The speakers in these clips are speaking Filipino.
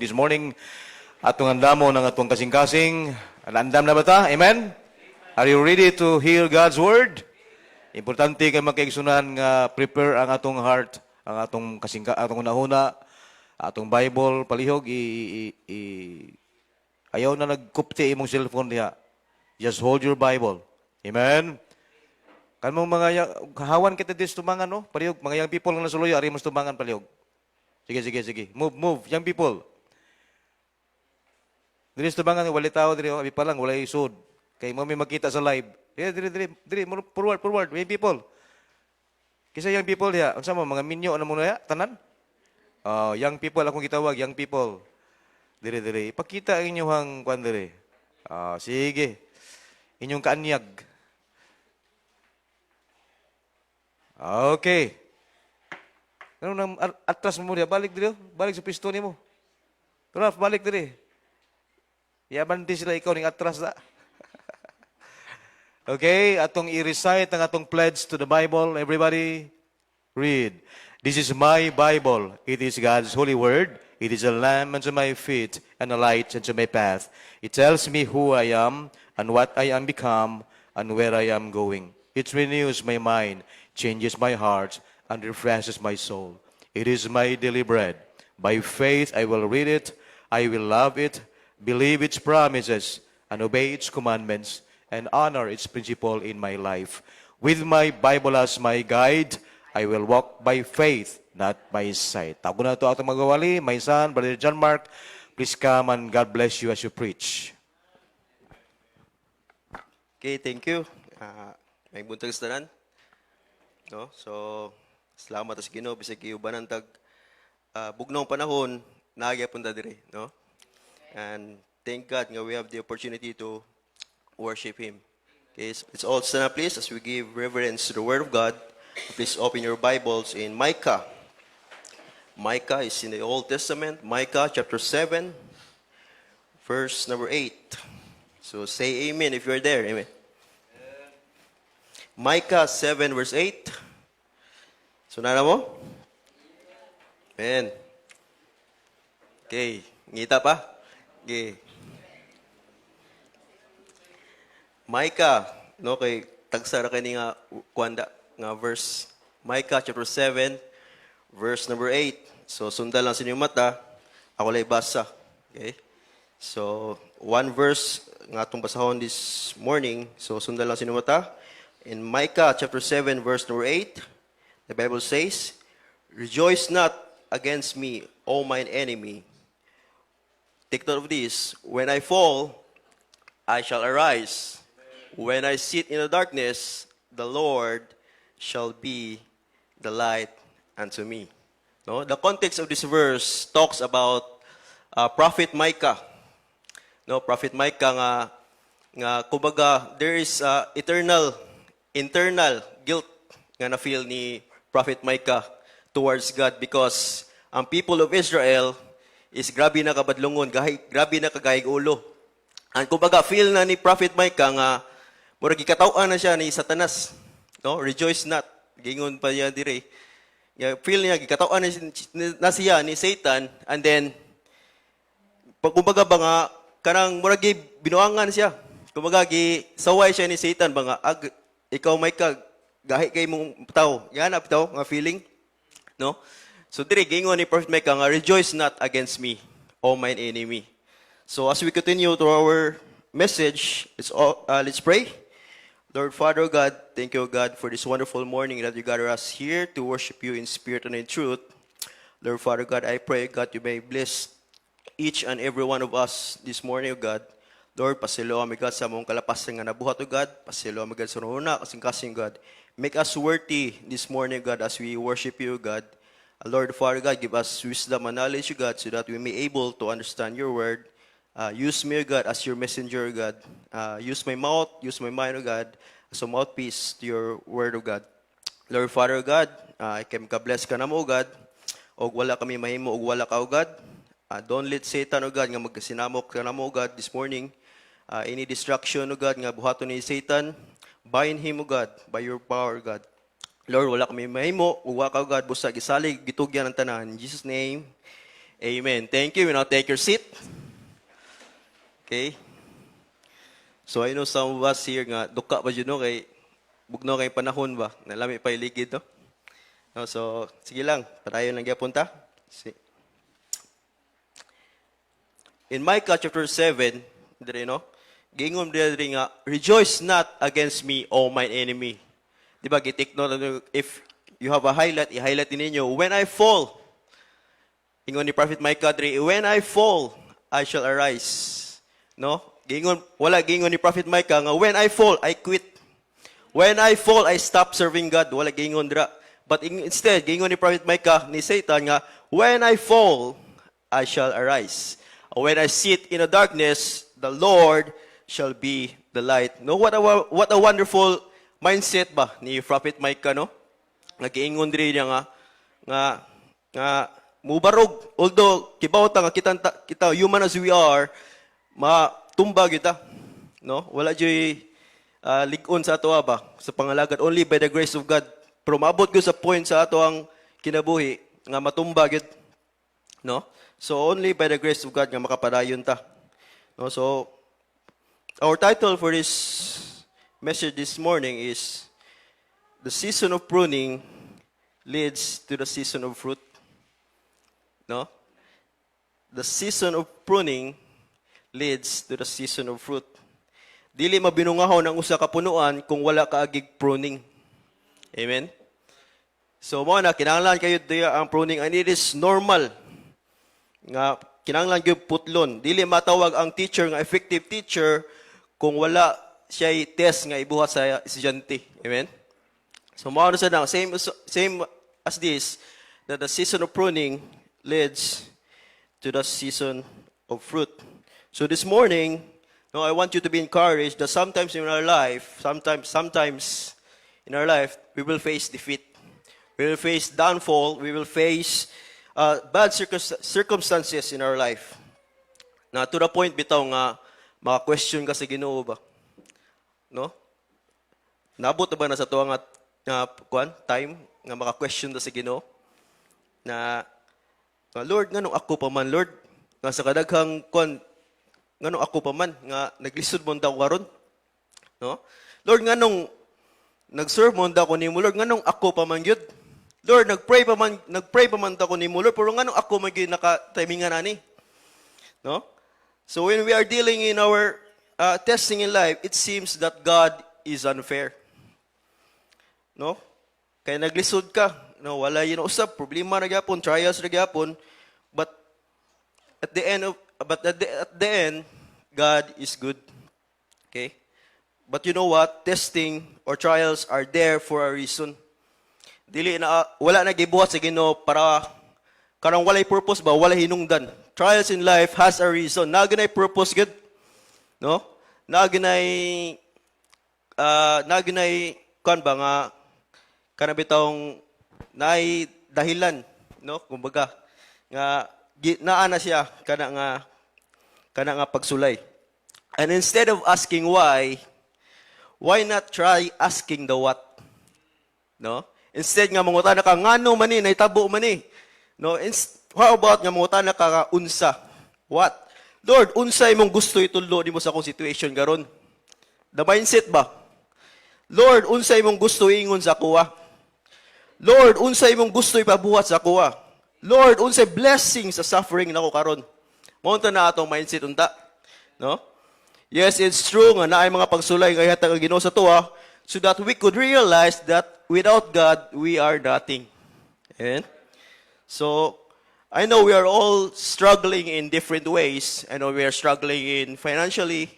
This morning, atong andamo ng atong kasing-kasing. Andam na ba ta? Amen? Are you ready to hear God's Word? Importante kay magkaigsunan nga prepare ang atong heart, ang atong unahuna, atong Bible, palihog, ayaw na nagkupti imong cellphone diha. Just hold your Bible. Amen? Kanmong hawan kita dis tumangan, no? Palihog, mga young people nga nasuloy, ari mas tumangan, palihog. Sige. Move, young people. Dili tumangan, wali tao, dili, abi pa lang, wala isod. Kay mo may makita sa live. Dili, forward, young people. Kisa young people diha, unsa mo, mga minyo, ano mo na ya, tanan? Young people, akong gitawag, young people. Dili. Ipakita ang inyong kwan dili. Sige. Inyong kaanyag. Okay. Ano nang atras mo diya? Balik dito. Balik sa pisto ni mo. Ralph, balik dito. Yaman din sila ikaw ning atras na. Okay, atong i-recite ang atong pledge to the Bible. Everybody, read. This is my Bible. It is God's holy word. It is a lamp unto my feet and a light unto my path. It tells me who I am and what I am become and where I am going. It renews my mind, changes my heart, and refreshes my soul. It is my daily bread. By faith I will read it, I will love it, believe its promises, and obey its commandments, and honor its principle in my life. With my Bible as my guide, I will walk by faith, not by sight. Tago na ito atong magawali. My son, Brother John Mark, please come and God bless you as you preach. Okay, thank you. May buntag tanan. No? So, salamat sa Ginoo bisag giubanan tag bugnong panahon nagyapon ta diri, no? And thank God nga we have the opportunity to worship Him. Okay, so let's all stand up please as we give reverence to the Word of God. Please open your Bibles in Micah. Micah is in the Old Testament. Micah chapter 7, verse number 8. So say amen if you're there. Amen. Micah 7 verse 8. So nana mo? Amen. Okay. Ngita pa? Okay. Micah, no, kay tagsara kay nga kwanda nga verse. Micah chapter 7 verse number 8. So sundan lang sa inyong mata. Ako lay basa. Okay? So one verse nga atong basahon this morning. So sundan lang sa inyong mata. In Micah chapter 7 verse number 8, the Bible says, "Rejoice not against me, O mine enemy." Take note of this. When I fall, I shall arise. When I sit in the darkness, the Lord shall be the light unto me. No? The context of this verse talks about Prophet Micah. No, Prophet Micah nga kumbaga there is internal guilt nga na-feel ni Prophet Micah towards God because ang people of Israel is grabe na kabadlungon, grabe na kagayig ulo. Ang kumbaga feel na ni Prophet Micah nga murag gikataw-an na siya ni Satanas. No? Rejoice not. Gingon pa niya dire. Feel niya gikataw-an na siya ni Satan and then pag kumbaga ba nga kanang murag binuangan siya. Kumbaga saway siya ni Satan ba nga ikaw Micah gahi kay mong tao. Yan up tao nga feeling. No? So dire gingon ni Prophet Micah nga rejoice not against me, O mine enemy. So as we continue to our message, let's pray. Lord Father God, thank you God for this wonderful morning that you gather us here to worship you in spirit and in truth. Lord Father God, I pray God you may bless each and every one of us this morning, O God. Lord, pasilo kami God sa mong kalapasan nga nabuhat, O God. Pasilo kami God sa una, kasing God. Make us worthy this morning, God, as we worship you, God. Lord Father God, give us wisdom and knowledge, God, so that we may able to understand your word. Use me, God, as your messenger, God. Use my mouth, use my mind, O God, as a mouthpiece to your word, O God. Lord Father God, kay ka-bless ka na mo, O God. Og wala kami mahimo, og wala ka, O God. Don't let Satan, O God, nga magkasinamok ka na mo, O God, this morning. Any distraction, O God, nga buhaton ni Satan, bind him, O God, by your power, God. Lord, wala kami mahimo, ug wala ka, O God, busa gisalig, gitugyan ang tanan. In Jesus' name, Amen. Thank you. You now take your seat. Okay. So I know some of us here nga duka ba yun no kay bugno kay panahon ba nalami pa iligid no. No, so sige lang, padayon lang gyapon ta. In Micah chapter 7, dire no, giingon dire nga, rejoice not against me, O mine enemy. Di ba, gitik no, if you have a highlight, i-highlight din ninyo, when I fall, ingon ni Prophet Micah dire, when I fall, I shall arise. No? Giingon, wala giingon ni Prophet Micah nga, when I fall, I quit. When I fall, I stop serving God. Wala giingon dira. But instead, giingon ni Prophet Micah ni Satan nga, when I fall, I shall arise. When I sit in the darkness, the Lord shall be the light. No, what a wonderful mindset ba ni Prophet Micah no? Nagiingon diri niya nga mubarog although kibaw ta nga kita human as we are, matumba kita. No? Wala joy lig-on sa ato ba sa pangalagad only by the grace of God. Pero maabot ko sa point sa ato ang kinabuhi nga matumba gyud. No? So only by the grace of God nga makapadayon ta. No? So our title for this message this morning is the season of pruning leads to the season of fruit. No? The season of pruning leads to the season of fruit. Dili mabinungahon ang usa ka punuan kung wala kaagig pruning. Amen. So mo na kinahanglan kayo diya ang pruning and it is normal nga kinahanglan gyud putlon. Dili matawag ang teacher nga effective teacher kung wala siya test nga ibuhat sa estudyante. Amen. So mo na sa same as this that the season of pruning leads to the season of fruit. So this morning, no, I want you to be encouraged that sometimes in our life, sometimes in our life, we will face defeat. We will face downfall. We will face bad circumstances in our life. Na to the point bitaw nga maka-question ka sa Ginoo ba? No? Nabot na ba na sa tuwa nga time nga maka-question ta sa Ginoo? Na Lord, nganong ako pa man, Lord? Nga sa kadaghang nganong ako pa man nga naglisod mo daw karon? No? Lord, nganong nag-serve mo daw ko nimo, Lord, nganong ako pa man gyud? Lord, nagpray pa man ta ko nimo, Lord, pero nganong ako man gyud naka-timingan ani? No? So when we are dealing in our testing in life, it seems that God is unfair. No? Kaya naglisod ka, no, wala yun usap, problema na gyapon, trials na gyapon, but at the end, God is good. Okay? But you know what? Testing or trials are there for a reason. Wala na gibuhat sa Ginoo para karang walay purpose ba, walay hinungdan. Trials in life has a reason. Naginay purpose good. No? Naginay kan ba nga kanabitong naay dahilan, no? Kumbaga nga naa na siya kana nga pagsulay. And instead of asking why not try asking the what? No? Instead nga mangutana ka ngano man ni nahitabo man ni. No? How about nga mangutana ka unsa? What? Lord, unsa imong gusto itudlo nimo sa akong situation garon? The mindset ba? Lord, unsa imong gusto ingon sa kuha? Lord, unsa imong gusto ipabuhat sa kuha? Lord, unsay blessing sa suffering nako karon? Mao na atong mindset unta. No? Yes, it's true nga naay mga pagsulay nga ihatag ang Ginoo sa tuwa so that we could realize that without God, we are nothing. Amen? So, I know we are all struggling in different ways. I know we are struggling in financially,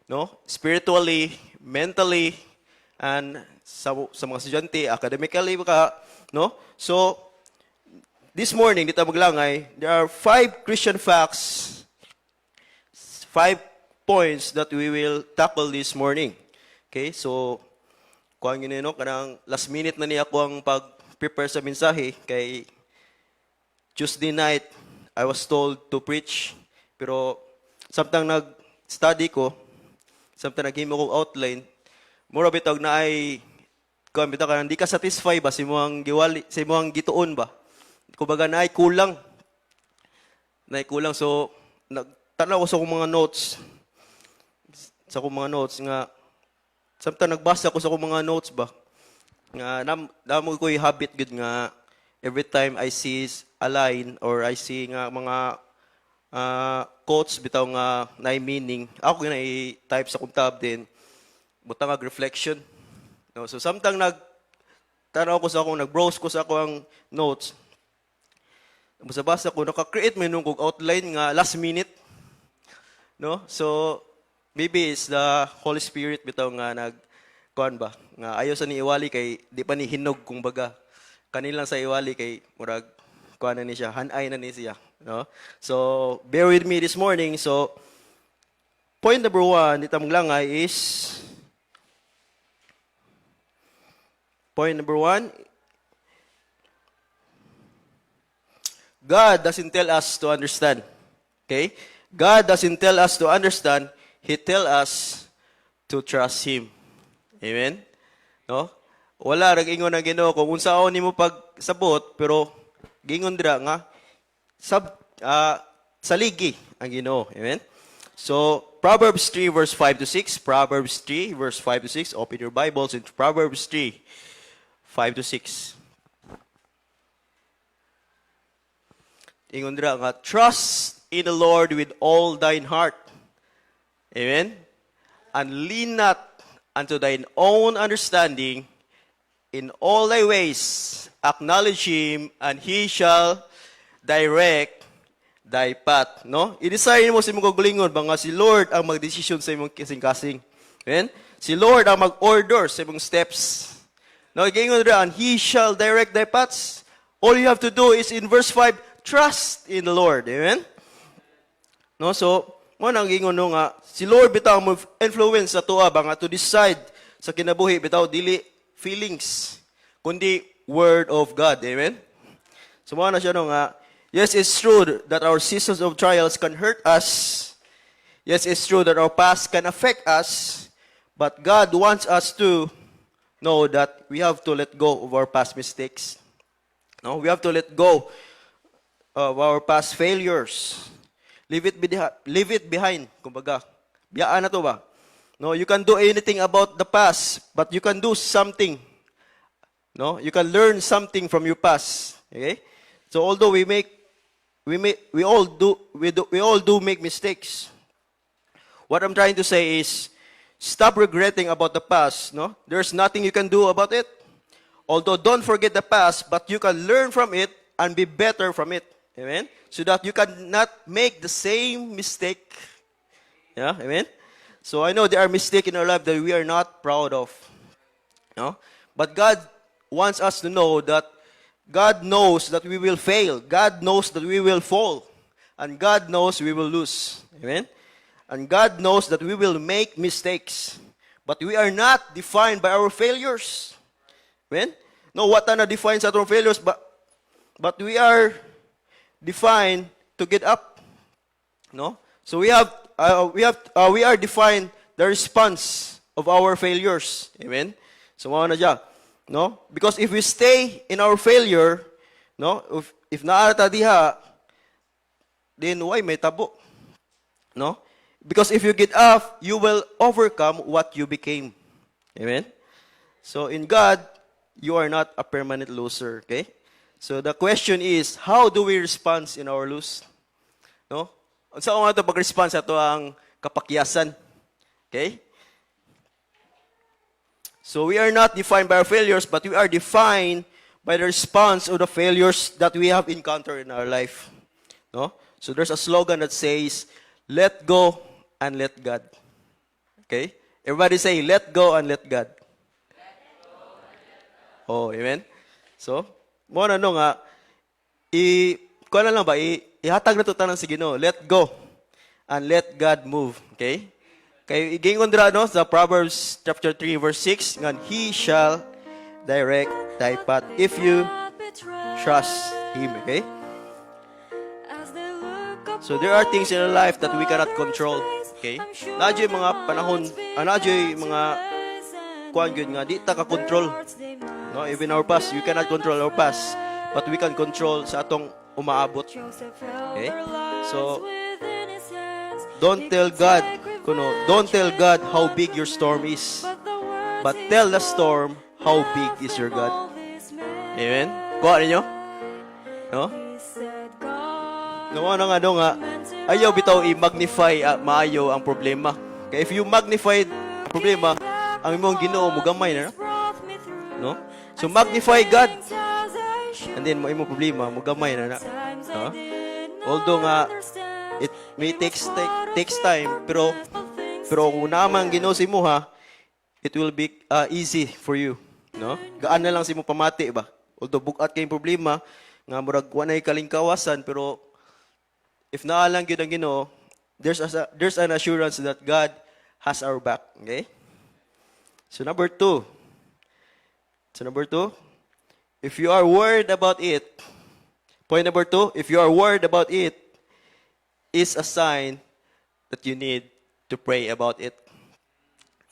no, spiritually, mentally, and sa mga estudyante, academically, no? So, this morning, dito maglangay, there are 5 Christian facts, 5 points that we will tackle this morning. Okay, so, kuhaan yun no, kanang last minute na niya ako ang pag-prepare sa mensahe, kay Tuesday night, I was told to preach, pero samtang nag-study ko, samtang naghimo ko outline, mura bitog na ay, kuhaan bitog ka, hindi ka satisfy ba sa imong gituon ba? Kumbaga na ay kulang. kulang. So, nagtanaw ko sa akong mga notes. Sa akong mga notes nga, sometimes nagbasa ko sa akong mga notes ba, nga namo ko yung habit good nga, every time I see a line or I see nga mga quotes bitaw nga na meaning, ako na i-type sa akong tab din, butang reflection. No? So, sometimes tanaw ko sa akong, nag-browse ko sa akong notes, basa-basa ko, naka-create may nung outline nga last minute. No? So, maybe it's the Holy Spirit bitaw nga kuan ba, nga ayaw sa ni iwali kay di pa ni hinog kung baga. Kanilang sa iwali kay murag kuan na ni siya, hanay na ni siya. No? So, bear with me this morning. So, point number 1, dito mong langay is, point number 1, God doesn't tell us to understand. Okay? God doesn't tell us to understand. He tell us to trust Him. Amen? No? Wala rag ingon ang Ginoo kung unsaon nimo pagsabot, pero gingon dira nga saligi ang Ginoo. Amen? So, Proverbs 3 verse 5 to 6. Proverbs 3 verse 5 to 6. Open your Bibles in Proverbs 3 5 to 6. Ingon dira nga, trust in the Lord with all thine heart. Amen? And lean not unto thine own understanding. In all thy ways acknowledge Him, and He shall direct thy path. No? I-desire mo sa imong kagalingon ba nga si Lord ang magdesisyon sa imong kasing-kasing. Amen? Si Lord ang mag-order sa imong steps. No, gingon dira, and He shall direct thy paths. All you have to do is in verse 5, trust in the Lord. Amen? No, so mo nang gingon nga si Lord bitaw mo influence sa tuwa ba nga to decide sa kinabuhi bitaw dili feelings kundi word of God. Amen? So mo na siya no nga, yes, it's true that our seasons of trials can hurt us. Yes, it's true that our past can affect us, but God wants us to know that we have to let go of our past mistakes. No, we have to let go of our past failures. Leave it behind. Kumbaga, biyaan na to ba? No, you can do anything about the past, but you can do something. No, you can learn something from your past. Okay? So although we all do make mistakes. What I'm trying to say is, stop regretting about the past. No, there's nothing you can do about it. Although don't forget the past, but you can learn from it and be better from it. Amen? So that you cannot make the same mistake. Yeah, amen? So I know there are mistakes in our life that we are not proud of. No? But God wants us to know that God knows that we will fail. God knows that we will fall. And God knows we will lose. Amen? And God knows that we will make mistakes. But we are not defined by our failures. Amen? No, what na defines our failures, but we are defined to get up. No? So we are defined the response of our failures. Amen? So mga na dyan. No? Because if we stay in our failure, no? If naarata diha, then why may tabo? No? Because if you get up, you will overcome what you became. Amen? So in God, you are not a permanent loser. Okay? So the question is, how do we respond in our lose? No? Unsa nga to pag-respond sa to ang kapakyasan? Okay? So we are not defined by our failures, but we are defined by the response of the failures that we have encountered in our life. No? So there's a slogan that says, let go and let God. Okay? Everybody say, let go and let God. Oh, amen? So, mo na nga, kuha na lang ba, ihatag na ito tanang sige, no? Let go and let God move. Okay? Kaya igingon dira no sa Proverbs chapter 3 verse 6, and He shall direct thy path if you trust Him. Okay? So there are things in our life that we cannot control. Okay? Nadyo mga panahon, nadyo mga kuan gyud nga di ta ka control. No, even our past, you cannot control our past, but we can control sa atong umaabot. Okay? So, don't tell God, don't tell God how big your storm is. But tell the storm how big is your God. Amen? Kuha ninyo? No? Nawa nga nga, ayaw bitaw i-magnify maayo ang problema. Kaya if you magnify ang problema, ang imong Ginoo mo gamay na, no? So magnify God. And then mo imong problema mo gamay na. No? Although nga it may takes time, pero kung naman Ginoo si mo ha, it will be easy for you, no? Gaan na lang si mo pamati ba? Although bugat kay problema nga murag wa nay kalingkawasan, pero if naalang gyud ang Ginoo, there's an assurance that God has our back. Okay? So number two, if you are worried about it, point number 2, if you are worried about it, is a sign that you need to pray about it.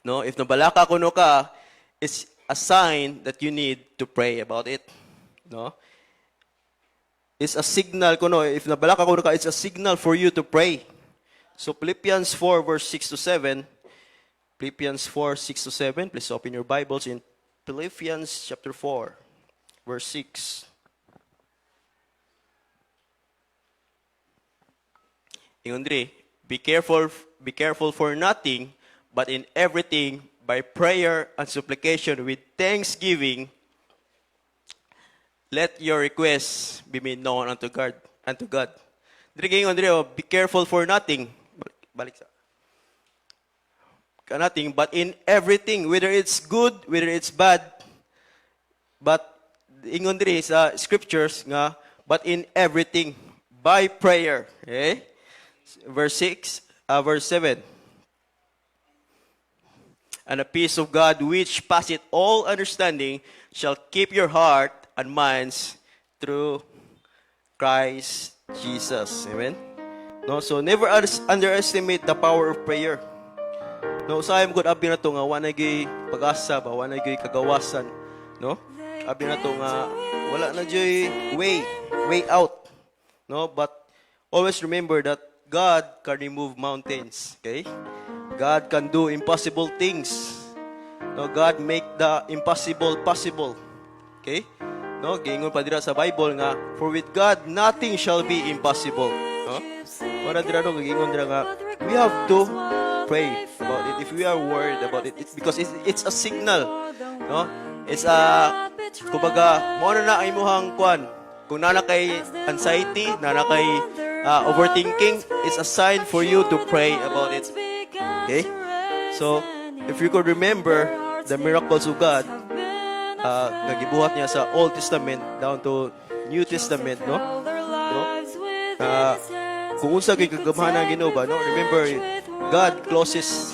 No, if nabalaka kuno ka, it's a sign that you need to pray about it. No? It's a signal kuno, if nabalaka kuno ka, it's a signal for you to pray. So Philippians 4 verse 6 to 7, Philippians 4, 6 to 7, please open your Bibles in Philippians chapter 4, verse 6. Ingondri, be careful for nothing, but in everything, by prayer and supplication with thanksgiving, let your requests be made known unto God. Diri ingondri, be careful for nothing. Balik sa. Nothing, but in everything, whether it's good, whether it's bad, but ingon diri sa scriptures nga, but in everything, by prayer. Okay? Verse 7. And the peace of God, which passeth all understanding, shall keep your heart and minds through Christ Jesus. Amen? No, so never underestimate the power of prayer. No, sayang gud abi na to nga wa na gyud pag-asa ba, wa na gyud kagawasan, no? Abi na to nga wala na gyud way out. No, but always remember that God can remove mountains, okay? God can do impossible things. No, God make the impossible possible. Okay? No, giingon pa dira sa Bible nga, for with God nothing shall be impossible. No? Ora dira no giingon dira nga, we have to pray about it if we are worried about it, because it's a signal, no? It's a kumbaga mo na ang imuhang kwan, kung nana kay anxiety, nana kay overthinking, it's a sign for you to pray about it. Okay, so if you could remember the miracles of God, nagibuhat niya sa Old Testament down to New Testament, no? Kung unsa kay kagamhanan Ginoo ba, no? Remember, God closes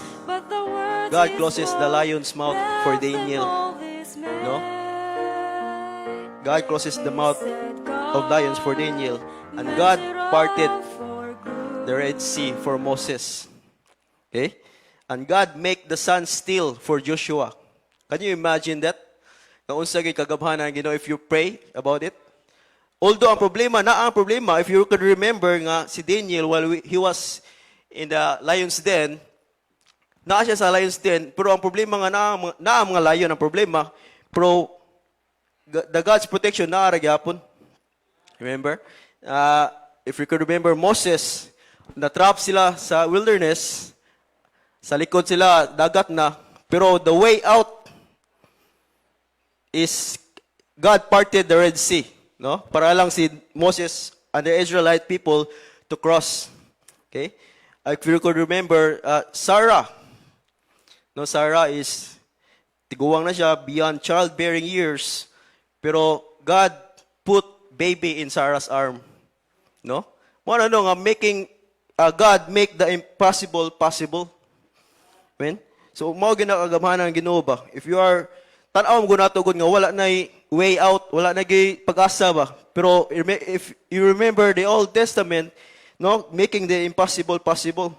the lion's mouth for Daniel. No? God closes the mouth of lions for Daniel. And God parted the Red Sea for Moses. Okay? And God make the sun still for Joshua. Can you imagine that? Kung unsa kay kagamhanan Ginoo if you pray about it? Although ang problema, if you could remember nga si Daniel while he was in the lion's den, naa siya sa lion's den, pero ang problema nga naa mga lion ang problema, pero the God's protection naa ra gyapon. Remember? If you could remember Moses, na-trap sila sa wilderness, sa likod sila dagat na, pero the way out is God parted the Red Sea, no? Para lang si Moses and the Israelite people to cross. Okay? If you could remember, Sarah. No, Sarah is tiguwang na siya beyond childbearing years, pero God put baby in Sarah's arm. No? Mo ano nga making God make the impossible possible. Amen? So mao ginakagamhanan ng Ginoo ba? If you are tan-aw mo gunatugod nga wala nay way out, wala na gyud pag-asa ba? Pero if you remember the Old Testament, no, making the impossible possible.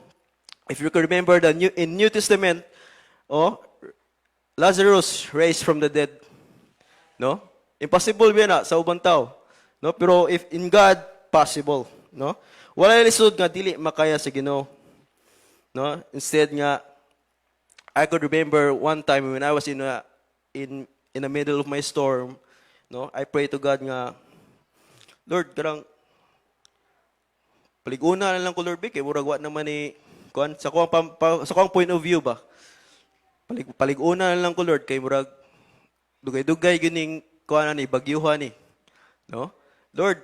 If you can remember in New Testament, Lazarus raised from the dead. No? Impossible ba na sa ubang tao. No? Pero if in God, possible, no? Wala lisod nga dili makaya sa Ginoo. No? Instead nga I could remember one time when I was in the middle of my storm, no? I pray to God nga, Lord, karang paliguna na lang ko, Lord, kay murag wa naman ni kuan sa kuang point of view ba. Paliguna na lang ko, Lord, kay murag dugay-dugay gining kuan ni bagyuhan ni. No? Lord,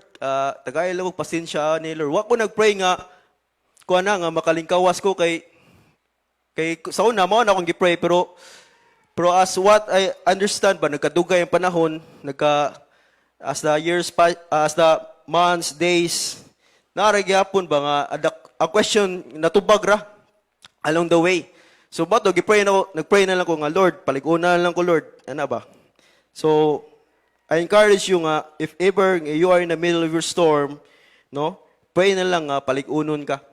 tagay lang og pasensya ni Lord. Wa ko nagpray nga kuan na nga makalingkawas ko kay sa una mo na akong gipray pero as what I understand ba nagkadugay ang panahon, as the months, days, naragyapon ba nga a question natubag ra along the way. So bato nagpray na lang ko nga Lord, palig-una na lang ko Lord. Ano ba? So I encourage you nga if ever you are in the middle of your storm, no? Pray na lang nga palig-unon ka.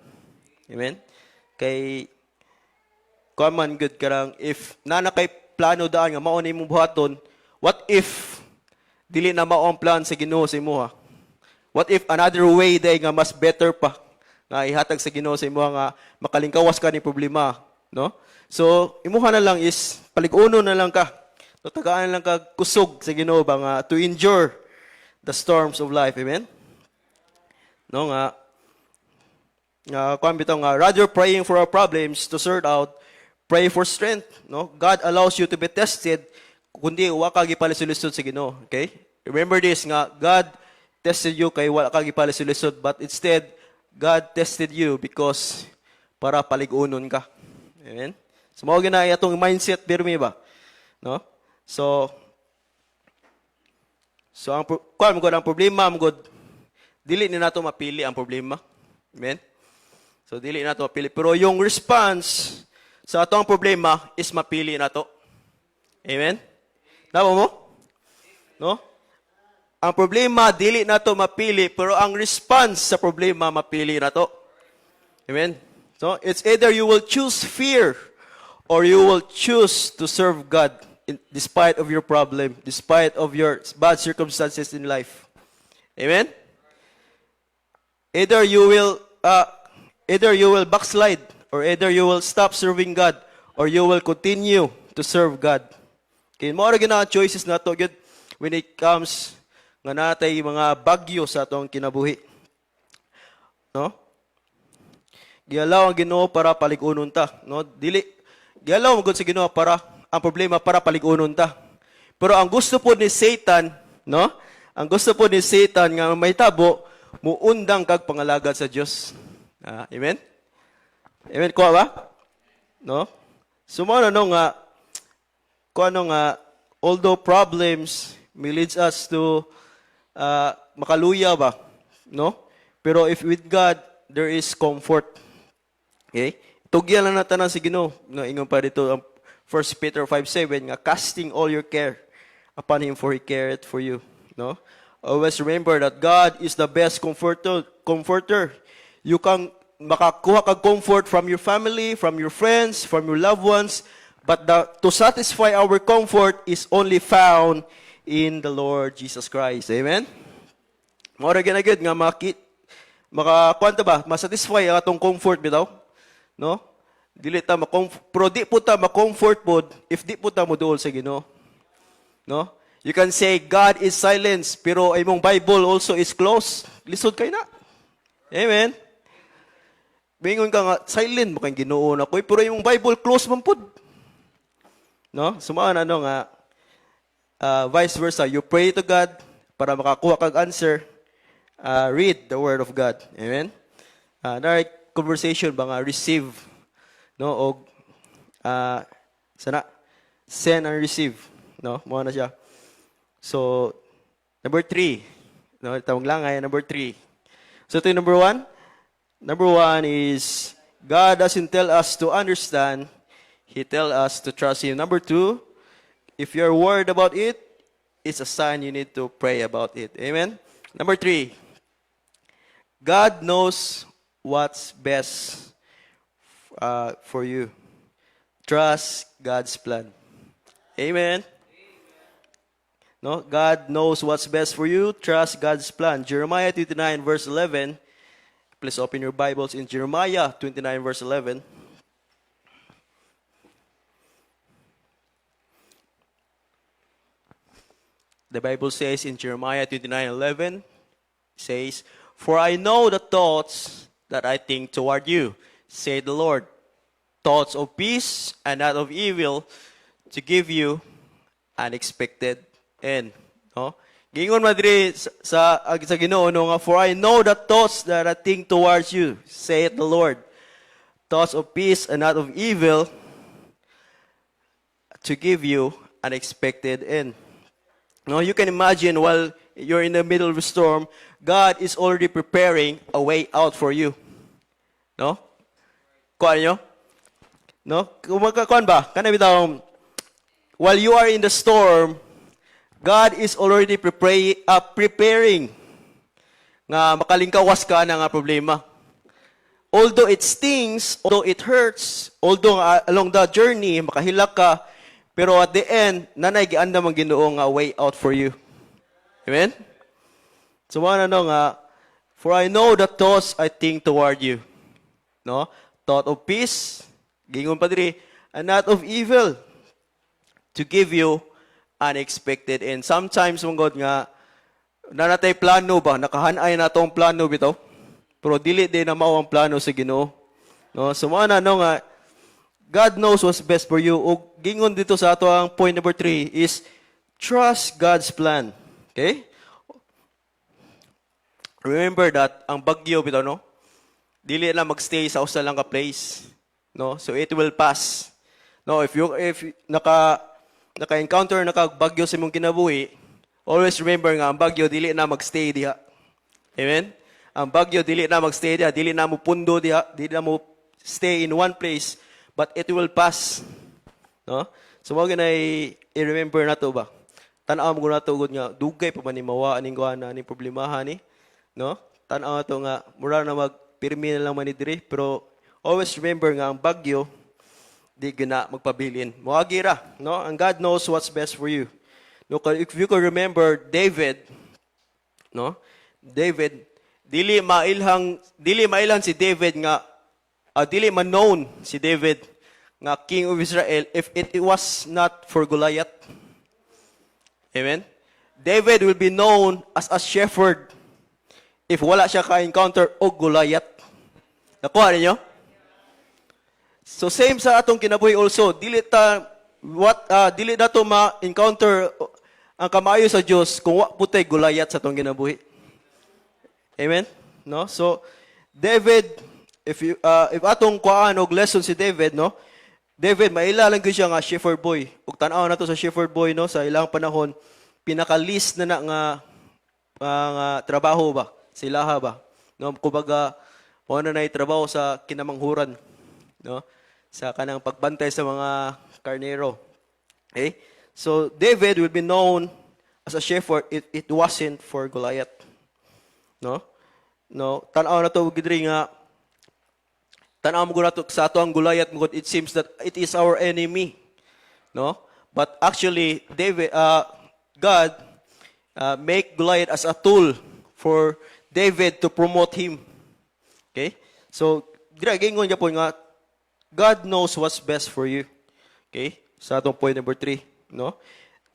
Amen. Kay common good karang if nana kay plano daan nga mao na imong buhaton, what if dili na mao ang plan sa Ginoo sa imuha? What if another way day nga mas better pa nga ihatag sa Ginoo sa imuha nga makalingkawas ka ni problema, no? So imuha na lang is palig-uno na lang ka. No, tagaan lang ka kusog sa Ginoo ba nga to endure the storms of life. Amen. No nga kuan bitaw nga rather praying for our problems to sort out, pray for strength, no? God allows you to be tested kundi wa ka gipalisod sa Ginoo, okay? Remember this nga God tested you kay wa ka gipalisod but instead God tested you because para palig-unon ka. Amen. So mao gina atong mindset birmi ba? No? So ang kuan mo ang problema mo dili ni nato mapili ang problema. Amen. So dili nato mapili pero yung response sa atong problema is mapili nato. Amen? Namo mo? No? Ang problema, dili nato mapili, pero ang response sa problema, mapili nato. Amen? So, it's either you will choose fear or you will choose to serve God despite of your problem, despite of your bad circumstances in life. Amen? Either you will backslide, or either you will stop serving God, or you will continue to serve God. Okay, mo ra gina choices nato gyud when it comes nga natay mga bagyo sa atong kinabuhi. No? Gialaw ang Ginoo para palig-unon ta, no? Dili gialaw mo gud sa Ginoo para ang problema para palig-unon ta. Pero ang gusto po ni Satan, no? Ang gusto po ni Satan nga mahitabo muundang kag pangalagad sa Dios. Amen. Amen ko ba? No? Sumano nga although problems may leads us to makaluya ba? No? Pero if with God there is comfort. Okay? Tugyan lang natin si Ginoo. No, ingon pa dito ang 1 Peter 5:7 nga casting all your care upon him for he careth for you, no? Always remember that God is the best comforter. You can makakuha kag comfort from your family, from your friends, from your loved ones, but to satisfy our comfort is only found in the Lord Jesus Christ. Amen? Mora ginagid nga makakwanta ba, masatisfy ang atong comfort bitaw, no? Dili ta pero di po ta ma-comfort pod if di po ta moduol sa Ginoo. No? You can say God is silence, pero imong Bible also is close. Lisod kay na. Amen. Bingon ka nga, silent mo kang Ginoo na koy, pero yung Bible close man pud. No? Sumaan nga, vice versa. You pray to God para makakuha kag answer. Read the Word of God. Amen? Direct conversation ba nga, receive. No? O, send and receive. No? Muna na siya. So, number 3. No? Tawag lang ay number 3. So, ito yung number 1. Number 1 is, God doesn't tell us to understand, He tells us to trust Him. Number 2, if you're worried about it, it's a sign you need to pray about it. Amen? Number 3, God knows what's best for you. Trust God's plan. Amen? No? God knows what's best for you. Trust God's plan. Jeremiah 29 verse 11. Please open your Bibles in Jeremiah 29 verse 11. The Bible says in Jeremiah 29:11, says, "For I know the thoughts that I think toward you, said the Lord, thoughts of peace and not of evil, to give you an expected end." No? Gingon madri sa Ginoo no nga, "For I know the thoughts that I think towards you, saith the Lord, thoughts of peace and not of evil, to give you an expected end." No, you can imagine while you're in the middle of a storm, God is already preparing a way out for you. No? Kuha nyo? No? Kuhan ba? Kana bitaw, while you are in the storm, God is already preparing nga makalingkawas ka na nga problema. Although it stings, although it hurts, although along the journey, makahilak ka, pero at the end, nanay gianda man Ginoo nga way out for you. Amen? So ano nga, "For I know the thoughts I think toward you." No? Thought of peace, gingon pa diri, and not of evil, to give you unexpected. And sometimes mong God nga, nanatay plano ba, nakahanay na tong plano bitaw, pero dili din na mao ang plano sa Ginoo. No? So ano nga, God knows what's best for you. O gingon dito sa ato ang point number 3 is trust God's plan. Okay? Remember that ang bagyo bitaw no, dili na magstay sa usa lang ka place. No? So it will pass. No, if naka-encounter bagyo sa imong kinabuhi, always remember nga ang bagyo dili na magstay diha. Amen? Ang bagyo dili na magstay diha, dili na mo pundo diha, dili na mo stay in one place. But it will pass. No? So, wag na i-remember na to ba? Tanaw mo na to nga, dugay pa man ni mawa, aning guana, aning problemahan ni. No? Tanaw to nga, mura na magpirmi na lang man ni diri. Pero, always remember nga, ang bagyo, di gina magpabilin. Muagira. No? And God knows what's best for you. No? If you can remember David, no? David, dili mailhan si David nga, dili man known si David nga king of Israel if it was not for Goliath. Amen? David will be known as a shepherd if wala siya ka-encounter og Goliath. Nakuha ninyo? So same sa atong kinabuhi also, dili na to ma-encounter ang kamayo sa Dios kung wa putay Goliath sa atong kinabuhi. Amen? No? So David, if atong kuan og lesson si David, no? David maila lang gyud siya nga shepherd boy. Ug tan-aw na to sa shepherd boy no sa ilang panahon, pinaka-least na nga trabaho ba? Silaha ba? No, kumbaga mo na trabaho sa kinamanghuran, no? Sa kanang pagbantay sa mga karnero. Okay? So David will be known as a shepherd. It wasn't for Goliath. No? No, tan-aw na to gidri nga tanaw mo nato sa ato ang Goliath, it seems that it is our enemy. No? But actually, God make Goliath as a tool for David to promote him. Okay? So, dira gingon niya po nga, God knows what's best for you. Okay? Sa atong point number 3. No?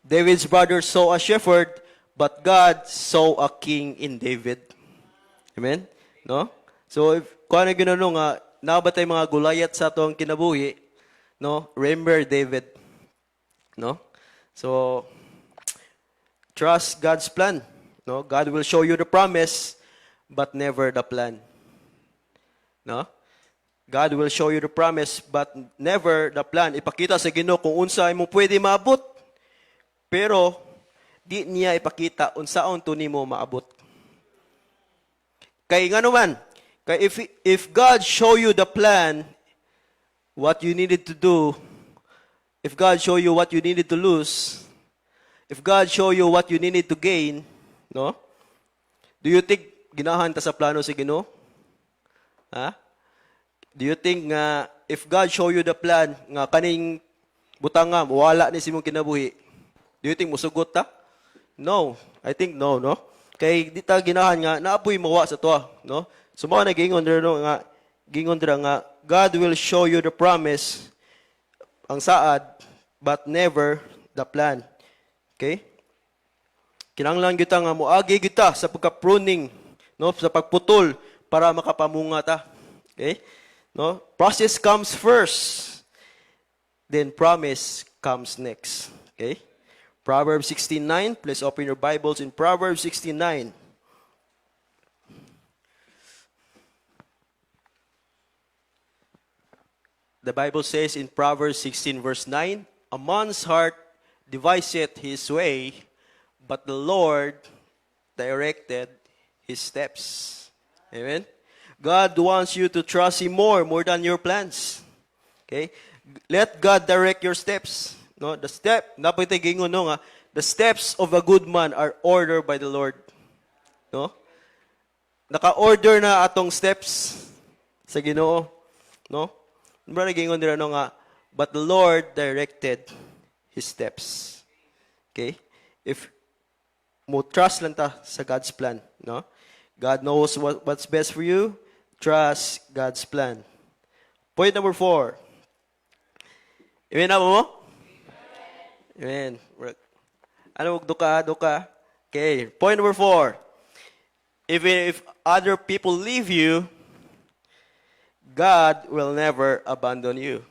David's brother saw a shepherd, but God saw a king in David. Amen? No? So, if kung ano ginano nga, nabatay mga Goliath sa atong kinabuhi, no? Remember David. No? So, trust God's plan. No? God will show you the promise, but never the plan. No? God will show you the promise, but never the plan. Ipakita sa Ginoo kung unsa mo pwede maabot. Pero, di niya ipakita unsaon to nimo maabot. Kay nga naman, if God show you the plan, what you needed to do, if God show you what you needed to lose, if God show you what you needed to gain, no? Do you think ginahan ta sa plano si Ginoo? Ha? Do you think nga if God show you the plan nga kaning butanga wala ni simong kinabuhi, do you think musugot ta? No. I think no, no? Kay di ta ginahan nga naapoy mawa sa to, no? So mao na gingon dira no nga gingon dira nga God will show you the promise ang saad but never the plan. Okay? Kinahanglan kita nga moagi kita sa pagka-pruning, no, sa pagputol para makapamunga ta. Okay? No? Process comes first. Then promise comes next. Okay? Proverbs 16:9. Please open your Bibles in Proverbs 16:9. The Bible says in Proverbs 16 verse 9, a man's heart deviseth his way, but the Lord directed his steps. Amen? God wants you to trust Him more than your plans. Okay? Let God direct your steps. No, the gingon no nga, the steps of a good man are ordered by the Lord. No? Naka-order na atong steps sa Ginoo. No? Mura gingon dira no nga, but the Lord directed His steps. Okay? If mo trust lang ta sa God's plan, no? God knows what's best for you. Trust God's plan. Point number 4. Amen na mo? Amen. Ano duka? Okay. Point number 4. If other people leave you, God will never abandon you.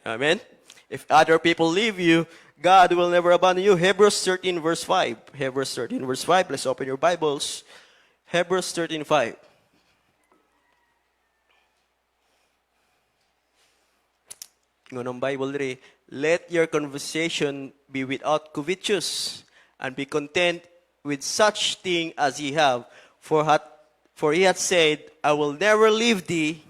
Amen. If other people leave you, God will never abandon you. Hebrews 13 verse 5. Hebrews 13 verse 5. Let's open your Bibles. Hebrews 13:5. Ngunong Bible diri, let your conversation be without covetous, and be content with such thing as ye have. For he hath said, I will never leave thee,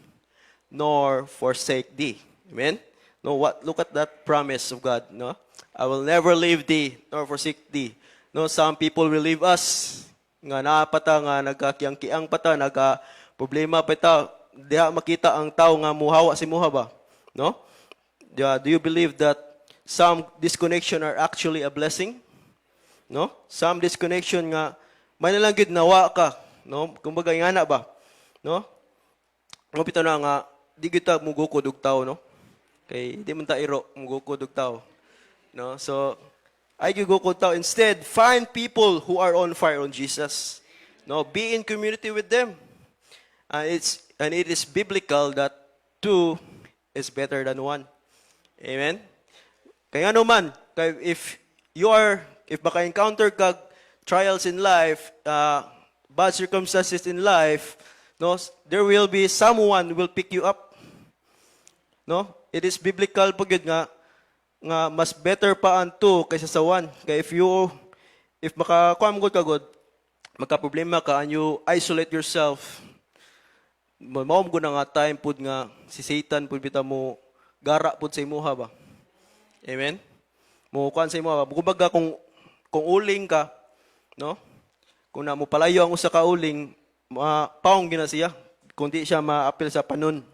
nor forsake thee. Amen? No, look at that promise of God. No, I will never leave thee, nor forsake thee. No, some people will leave us. Nga naapata nga nagkakiang-kiang pata, nagka problema pata, diha makita ang tao nga muhawa si muha ba? No? Do you believe that some disconnection are actually a blessing? No? Some disconnection nga may nalang gid nawa ka, no? Kumbaga ingana ba? No? Mapita na nga di kita mugukod og tao, no? Kay di man ta iro mugukod og tao. No? So I gugukod tao. Instead, find people who are on fire on Jesus. No, be in community with them. And it is biblical that 2 is better than 1. Amen? Kaya ano man, if baka encounter ka trials in life, bad circumstances in life, no, there will be someone who will pick you up. No? It is biblical po yun nga mas better pa ang 2 kaysa sa 1. Kaya if makakuamgod ka god, magka-problema ka and you isolate yourself, maom ko na nga time pud nga si Satan pud bita mo gara pud sa imuha ba. Amen. Mo kuan sa imuha ba. Kumbaga kung uling ka, no? Kung na mo palayo ang usa ka uling, paong gina siya kung di siya ma-appeal sa panon.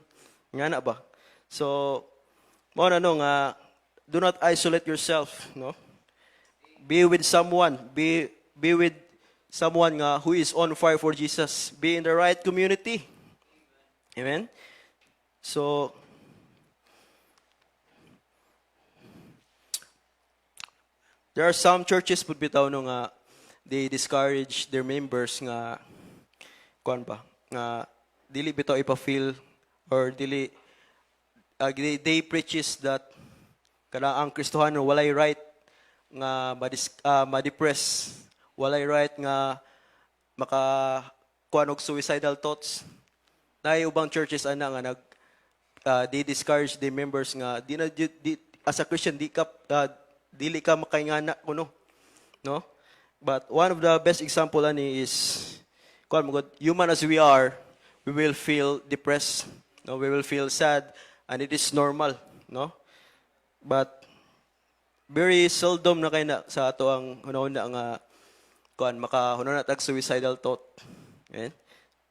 Nga na ba? So mo na no nga do not isolate yourself, no? Be with someone, be with someone nga who is on fire for Jesus. Be in the right community. Amen. So there are some churches pud bitaw no nga they discourage their members nga kuan ba nga dili bitaw ipa-feel or dili they preaches that kada ang Kristohano walay right nga ma-depress, walay right nga maka kuan og suicidal thoughts. Nay ubang churches ana nga they discourage their members nga as a Christian dili ka makaingana kuno, no? But one of the best example ani is kuan mo god, human as we are, we will feel depressed, no? We will feel sad, and it is normal, no? But very seldom na kay na sa ato ang hunahuna nga kuan makahuna na tag suicidal thought. Okay?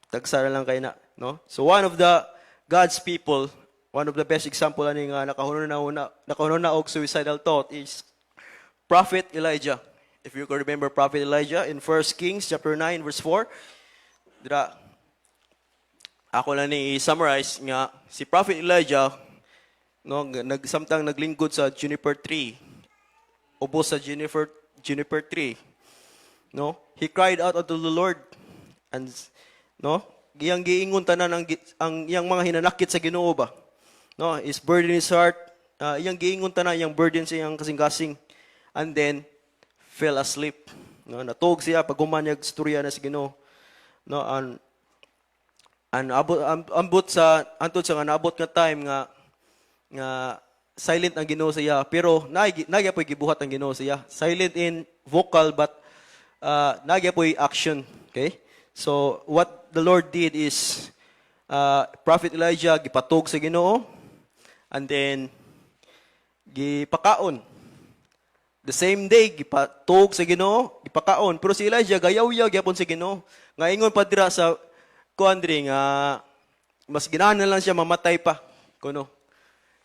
Tagsara lang kay na, no? So one of the God's people, one of the best example ani nga nakahuna og suicidal thought is Prophet Elijah. if you can remember Prophet Elijah in 1 Kings chapter 9 verse 4, dira ako lang ni summarize nga si Prophet Elijah no nagsamtang naglingkod sa juniper tree. Ubos sa juniper tree. No? He cried out unto the Lord and no, giyang giingon tanan ang iyang mga hinanakit sa Ginoo ba. No, his burden in his heart, iyang giingon tanan iyang burden sa iyang kasing-kasing and then fell asleep. No, natog siya pag humanyag storya na sa Ginoo. No, and ambot sa antod sa nga naabot nga time nga silent ang Ginoo siya pero nagyapoy gibuhat ang Ginoo siya. Silent in vocal but nagyapoy action. Okay? So what the Lord did is Prophet Elijah gipatog sa Ginoo and then gipakaon. The same day gipatog sa Ginoo, gipakaon. Pero si Elijah gayaw-yaw gyapon sa Ginoo. Nga ingon pa dira sa kuandri nga mas ginahan lang siya mamatay pa kuno.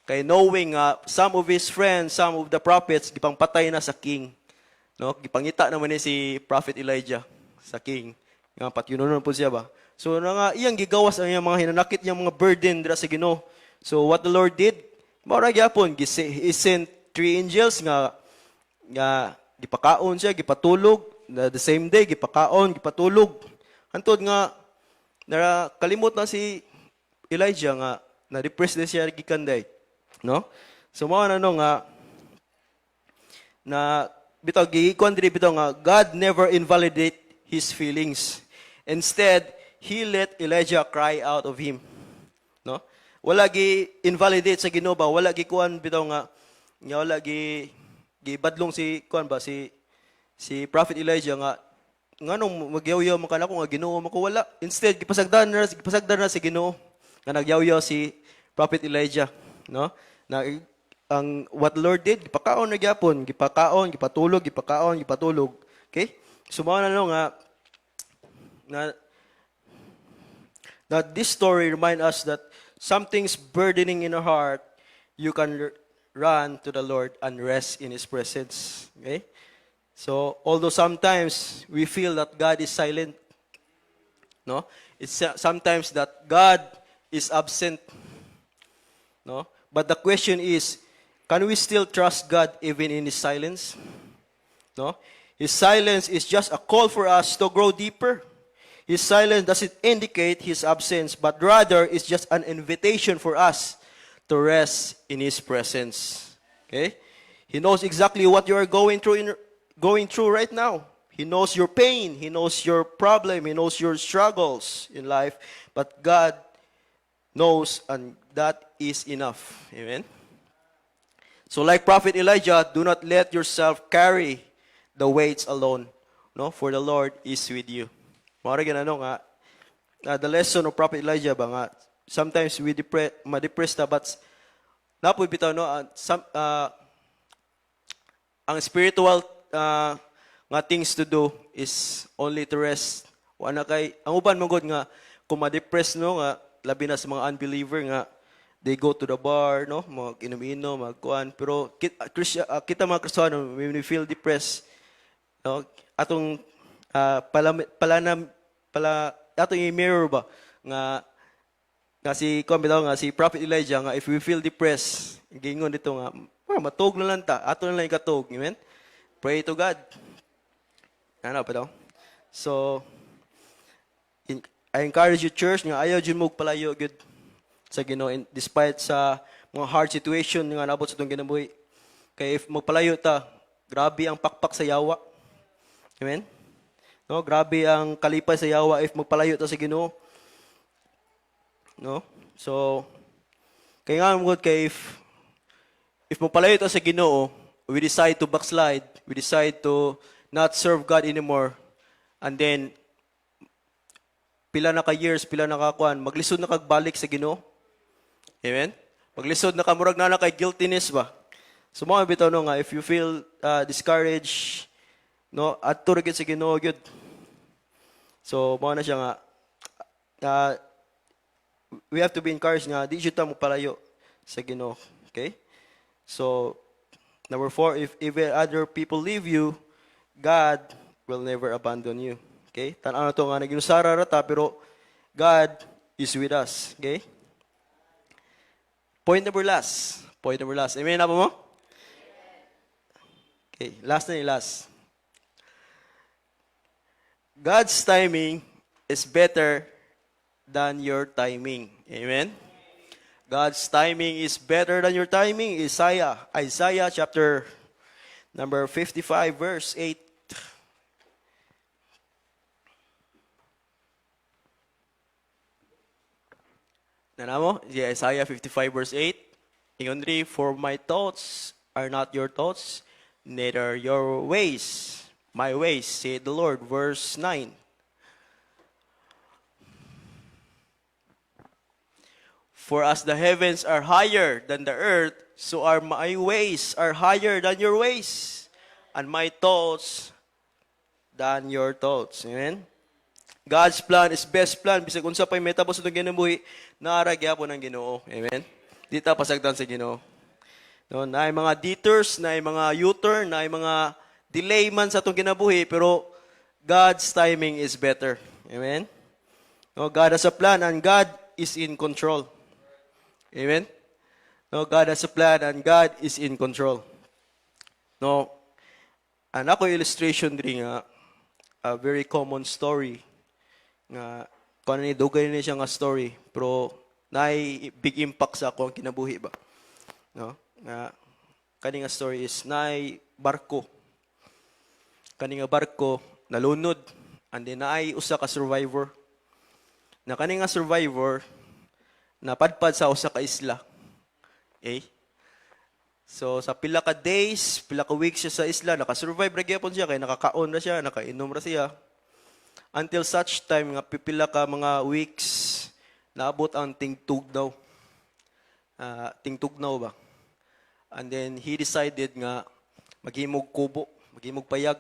Kay knowing some of his friends, some of the prophets gipangpatay na sa king. No, gipangita naman ni si Prophet Elijah sa king. Nga patyunon po siya ba. So nga iyang gigawas ang iyang mga hinanakit niyang mga burden dira sa Ginoo. So what the Lord did, mao ra gyapon he sent 3 angels nga gipakaon siya, gipatulog, the same day gipakaon, gipatulog. Hantod nga kalimot na si Elijah nga na-depress din siya gikanday. No? So mao na na bitaw gikuan diri bitaw nga God never invalidate his feelings. Instead, he let Elijah cry out of him. No? Wala gi invalidate sa Ginoo ba, wala gi kuan bitaw nga wala gi gibadlong si kuan ba si Prophet Elijah nga nganong magyaw-yaw man kanako nga Ginoo man ko wala. Instead gipasagdan na si Ginoo nga nagyaw-yaw si Prophet Elijah, no? Na ang what the Lord did, gipakaon na gyapon, gipakaon, gipatulog, gipakaon, gipatulog. Okay? Sumao na that this story remind us that something's burdening in our heart, you can run to the Lord and rest in His presence. Okay? So, although sometimes we feel that God is silent, no? It's sometimes that God is absent, no? But the question is, can we still trust God even in His silence? No? His silence is just a call for us to grow deeper. His silence doesn't indicate His absence, but rather it's just an invitation for us to rest in His presence. Okay? He knows exactly what you are going through right now. He knows your pain. He knows your problem. He knows your struggles in life. But God knows, and that is enough. Amen? So like Prophet Elijah, do not let yourself carry the weights alone. No? For the Lord is with you. Mara the lesson of Prophet Elijah ba nga, sometimes we ma-depress na, but napoy bitaw no, ang spiritual nga things to do is only to rest. Wala kay ang uban mangod nga kung ma-depress no nga labi na sa mga unbeliever nga they go to the bar no, mag-inom-inom, magkuan, pero kita mga Kristiyano when we feel depressed no, atong atong i-mirror ba nga si Prophet Elijah nga if we feel depressed gingon dito nga matog na lang ta ato na lang ikatog. Amen. Pray to God. Ano pa daw? So I encourage you church nga ayaw jud mo palayo gud sa Ginoo despite sa mga hard situation nga nabot sa tong kinabuhi. Kay if magpalayo ta, grabe ang pakpak sa yawa. Amen. No, grabe ang kalipay sa yawa if magpalayo ta sa Ginoo. No? So kay nga mo kay if magpalayo ta sa Ginoo, we decide to backslide, we decide to not serve God anymore, and then pila na ka years, pila na ka kuan, maglisod na kagbalik sa Ginoo. Amen? Maglisod na kamurag na kay guiltiness ba? So mga bitaw no nga if you feel discouraged, no, adto ra gyud sa Ginoo gyud. So mao na siya nga we have to be encouraged nga di jud ta mo palayo sa Ginoo. Okay? So number 4, if even other people leave you, God will never abandon you. Okay? Tanaw na ito nga naginusara rata, pero God is with us. Okay? Point number last. Point number last. Amen na po mo? Okay, last na yung last. God's timing is better than your timing. Amen? God's timing is better than your timing. Isaiah chapter number 55, verse 8. Nana mo? Isaiah 55, verse 8. Ingon ri, for my thoughts are not your thoughts, neither your ways my ways, said the Lord. Verse 9. For as the heavens are higher than the earth, so are my ways are higher than your ways, and my thoughts than your thoughts. Amen? God's plan is best plan. Bisag unsa pay metapos itong ginabuhi, naara gyapon ang Ginoo. Amen? Di ta pasagdan sa Ginoo. No, naay mga detours, naay mga U-turn, naay mga delay man sa itong kinabuhi, pero God's timing is better. Amen? No, God has a plan and God is in control. Amen? No, God has a plan and God is in control. No, and ako illustration din nga, a very common story nga, kung ano ni dugay ni siya nga story, pero naay big impact sa ako ang kinabuhi ba? No? Nga, kani nga story is naay barko. Kani nga barko nalunod, and then naay usa ka survivor. Na kani nga survivor napadpad sa usa ka isla. Okay? So sa pila ka days, pila ka weeks siya sa isla, naka-survive ra gyapon siya kay nakakaon na siya, nakainom ra siya. Until such time nga pipila ka mga weeks naabot ang tingtugnaw. Tingtugnaw ba? And then he decided nga maghimog kubo, maghimog payag.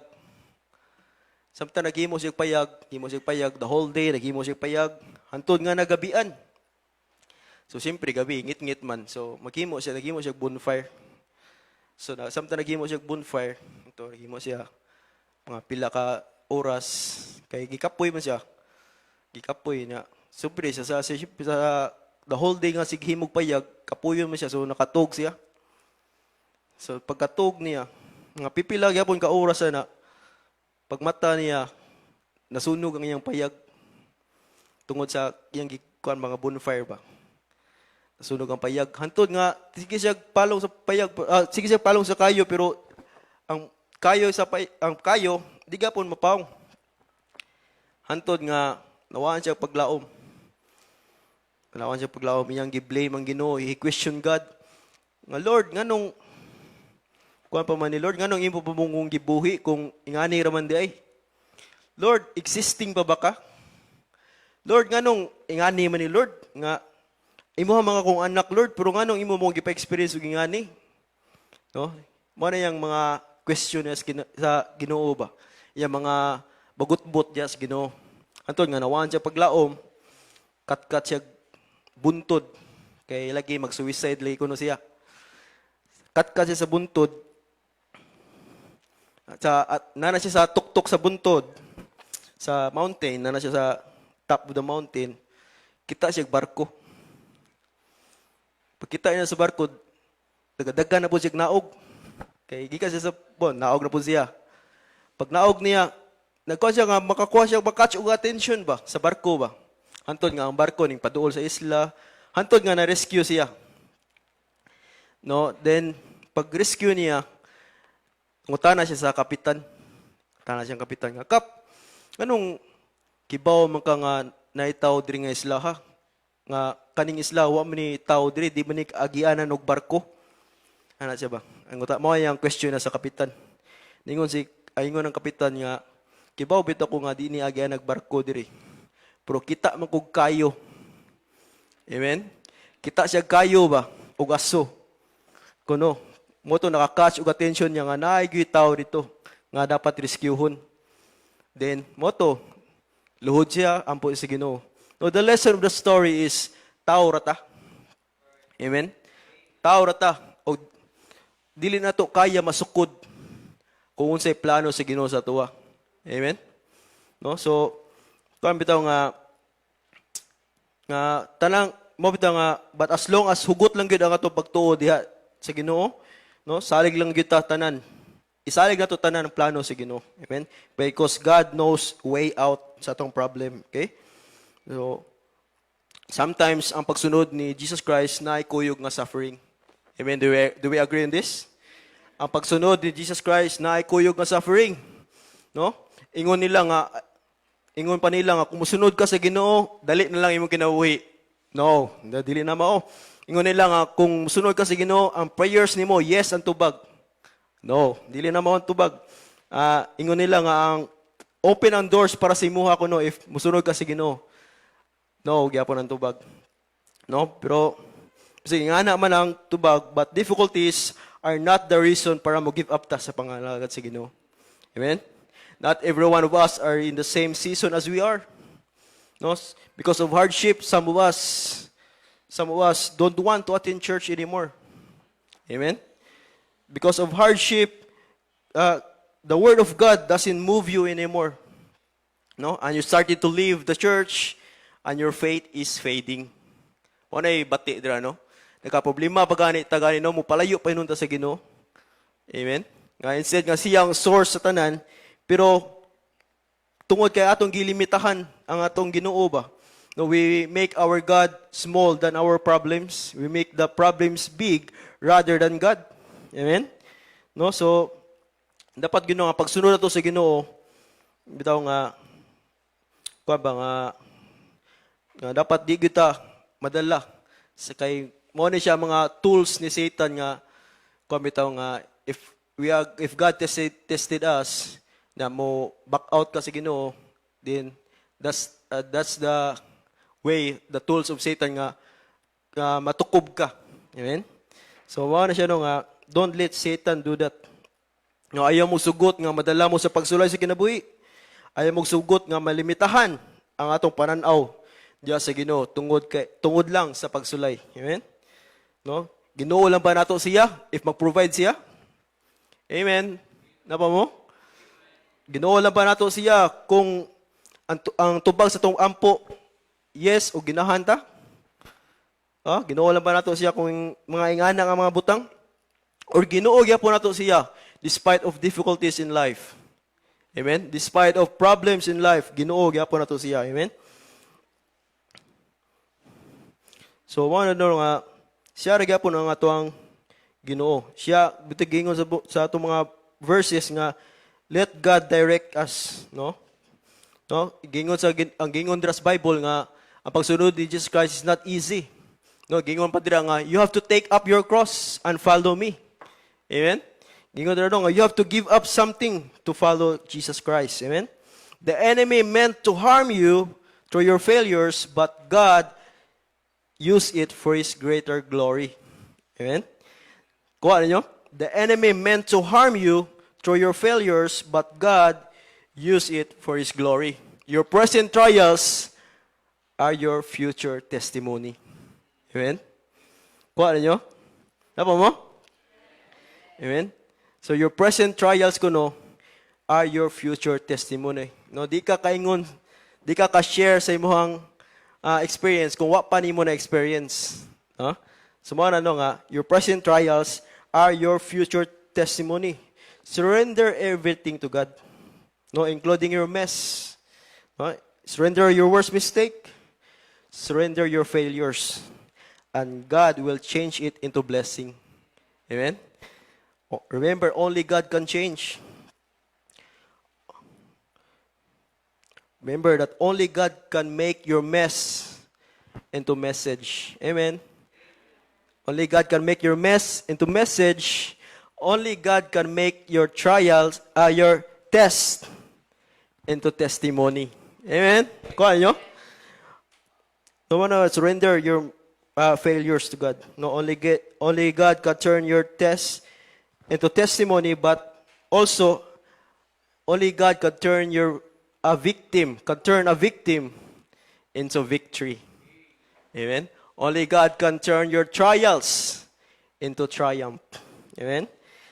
Samtang naghimo siya payag, the whole day naghimo siya payag, hantod nga nagabian. So siyempre gabi, ngit-ngit man. So naghimo siya bonfire. So samtang naghimo siya bonfire, naghimo siya mga pila ka oras, kay gikapoy man siya. Gikapoy na. Siyempre sa the whole day nga sighimog payag, kapuyon man siya, so nakatog siya. So pagkatog niya, nga pipila gyapon ka oras na, pagmata niya, nasunog ang iyang payag. Tungod sa iyang gikuan mga bonfire ba. Nasunog ang payag. Hantod nga, sige siya palong sa payag, sige siya palong sa kayo, pero ang kayo, di gapon mapaong. Hantod nga, nawaan siya paglaom. Nawaan siya paglaom, iyang giblame ang Ginoo, i-question God. Nga Lord, nganong kuan pa man ni Lord, nganong imo pa mong gibuhi kung ingani raman di ay? Lord, existing pa ba ka? Lord, nganong ingani man ni Lord? Nga, imo mga kong anak, Lord, pero nganong imo mong gipa-experience og ingani? No? Mo na yung mga question sa Ginoo ba? Yung mga bagut-but diya sa Ginoo. Antod nga, nawaan siya paglaom, kat-kat siya buntod, kay lagi mag-suicide lagi kuno siya. Kat-kat siya sa buntod, at nana siya sa tuktok sa buntod, sa mountain, nana siya sa top of the mountain, kita siya barko. Pagkita niya sa barko, daga-daga na po siya naog. Kay gikan siya sa naog na po siya. Pag naog niya, nagkuha siya nga, makakuha siya, makatch og attention ba, sa barko ba. Hantod nga ang barko, ning paduol sa isla, hantod nga na-rescue siya. No, then, pag-rescue niya, ngutana siya sa kapitan. Ngutana siyang kapitan nga, Kap, anong kibaw man ka nga naitaw diri nga isla ha? Nga kaning isla, wa man ni tao diri, di man ni agianan og barko. Ana siya ba? Ang mo yang question na sa kapitan. Ningon ng kapitan nga, kibaw bitaw ko nga di ni agian nagbarko diri. Pero kita man kog kayo. Amen? Kita siya kayo ba? Og aso. Kuno, mo to nakakatch og attention niya nga naay gyud tawo dito nga dapat rescuehon. Then mo to luhod siya ampo sa Ginoo. No, the lesson of the story is tawo rata. Amen. Tawo rata og dili nato kaya masukod kung unsay plano sa Ginoo sa tuwa. Amen? No? So, kuan bitaw nga tanang mo bitaw nga but as long as hugot lang gyud ang ato pagtuo diha sa Ginoo, no? Salig lang gyud ta tanan. Isalig nato tanan ang plano sa Ginoo. Amen? Because God knows way out sa atong problem, okay? So, sometimes ang pagsunod ni Jesus Christ na kuyog nga suffering. Amen? Do we agree on this? Ang pagsunod ni Jesus Christ na kuyog nga suffering. No? Ingon pa nila nga kung musunod ka sa Ginoo, dali na lang imong kinabuhi. No, dili na mao. Ingon nila nga kung musunod ka sa Ginoo, ang prayers nimo yes ang tubag. No, dili na mao ang tubag. Ingon nila nga ang open ang doors para sa imuha kuno if musunod ka sa Ginoo. No, gyapon ang tubag. No, pero kasi nga na man ang tubag, but difficulties are not the reason para mo give up ta sa pangalagad sa Ginoo. Amen? Not every one of us are in the same season as we are. No? Because of hardship, some of us don't want to attend church anymore. Amen? Because of hardship, the Word of God doesn't move you anymore. No? And you started to leave the church, and your faith is fading. O na bati dira, no? Nagka-problema pagani tagani no mo palayo pa inunta sa Ginoo. Amen. Nga instead nga siyang source sa tanan, pero tungod kay atong gilimitahan ang atong Ginoo ba. No, we make our God small than our problems. We make the problems big rather than God. Amen. No, so dapat Ginoo nga pagsunod nato sa Ginoo bitaw nga kuan ba nga dapat di kita madala sa kay mo ni siya mga tools ni Satan nga kuan bitaw nga if God tested us na mo back out ka sa Ginoo, then that's the way, the tools of Satan nga matukob ka. Amen? So mao na siya no nga don't let Satan do that. No, ayaw mo sugot nga madala mo sa pagsulay sa kinabuhi. Ayaw mo sugot nga malimitahan ang atong pananaw diya sa Ginoo tungod lang sa pagsulay. Amen? No? Ginoo lang ba nato siya if mag-provide siya? Amen. Napa mo? Ginoo lang ba nato siya kung ang tubag sa tong ampo yes o ginahan ta? Ginoo lang ba nato siya kung mga ingana nga mga butang? Or Ginoo gyapon nato siya despite of difficulties in life? Amen. Despite of problems in life, Ginoo gyapon nato siya. Amen. So mo na nga siya ra gyapon ang atoang Ginoo. Siya bitig gingon sa atong mga verses nga let God direct us, no? No, gingon ang gingon dira sa Bible nga ang pagsunod ni Jesus Christ is not easy. No, gingon pa dira nga you have to take up your cross and follow me. Amen. Gingon dira nga you have to give up something to follow Jesus Christ. Amen. The enemy meant to harm you through your failures, but God used it for His greater glory. Amen. Kuha ninyo? The enemy meant to harm you through your failures, but God used it for His glory. Your present trials are your future testimony. Amen? Kuha ninyo? Napa mo? Amen? So your present trials kuno are your future testimony. No, di ka kaingon, di ka ka-share sa imong experience kung wa pa nimo na experience. No? So mo na nga, your present trials are your future testimony. Surrender everything to God. No, including your mess. No? Surrender your worst mistake. Surrender your failures. And God will change it into blessing. Amen? Remember, only God can change. Remember that only God can make your mess into message. Amen? Only God can make your mess into message. Only God can make your trials, your test into testimony. Amen? Kuha nyo? No one surrender your failures to God. No, only God can turn your tests into testimony, but also only God can turn a victim into victory. Amen. Only God can turn your trials into triumph. Amen.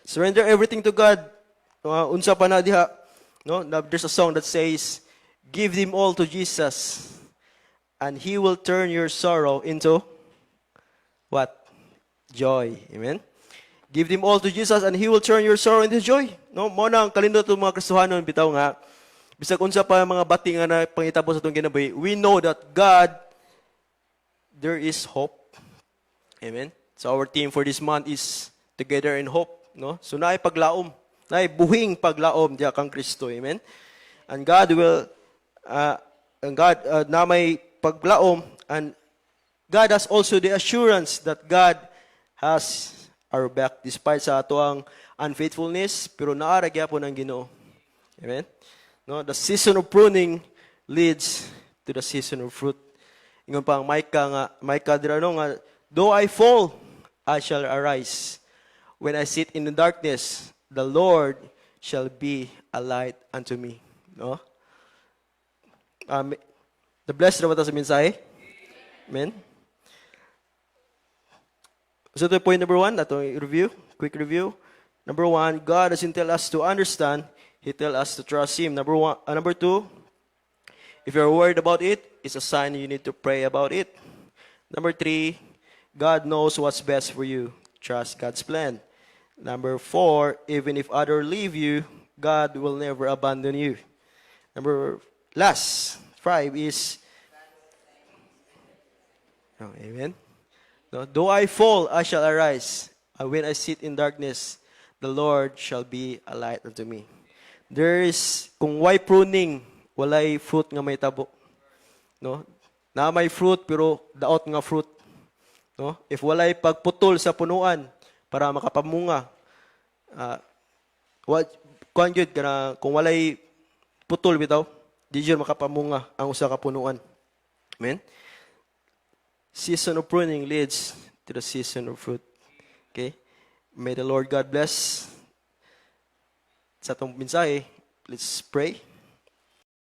Surrender everything to God. unsa pa na diha, no? There's a song that says, "Give them all to Jesus, and He will turn your sorrow into what? Joy." Amen? Give them all to Jesus, and He will turn your sorrow into joy. No? Mo na ang kalindot ng mga Kristohanon, bitaw nga, bisag unsa pa mga bati nga na pangitabo sa itong kinabuhi, we know that God, there is hope. Amen? So our theme for this month is Together in Hope. No? So naay paglaom, naay buhing paglaom diya kang Kristo. Amen? And God will, na may paglaom, and God has also the assurance that God has our back despite sa ato ang unfaithfulness, pero naara gyapon ang Ginoo. Amen? No, the season of pruning leads to the season of fruit. Ingon pa ang Micah dira no nga, though I fall, I shall arise. When I sit in the darkness, the Lord shall be a light unto me. No? The blessed na ba ito sa mensahe? Amen? So to point number 1, atong review, quick review. Number 1, God doesn't tell us to understand, He tells us to trust Him. Number 2, if you're worried about it, it's a sign you need to pray about it. Number 3, God knows what's best for you. Trust God's plan. Number 4, even if others leave you, God will never abandon you. Last 5 is, amen. No, though I fall, I shall arise. And when I sit in darkness, the Lord shall be a light unto me. There is, kung why pruning, walay fruit nga may tabo. No? Na may fruit, pero daot nga fruit. No? If walay pagputol sa punuan, para makapamunga, kung walay putol bitaw, di dyan makapamunga ang usa ka punuan. Amen? Season of pruning leads to the season of fruit. Okay? May the Lord God bless. Sa itong mensahe, let's pray.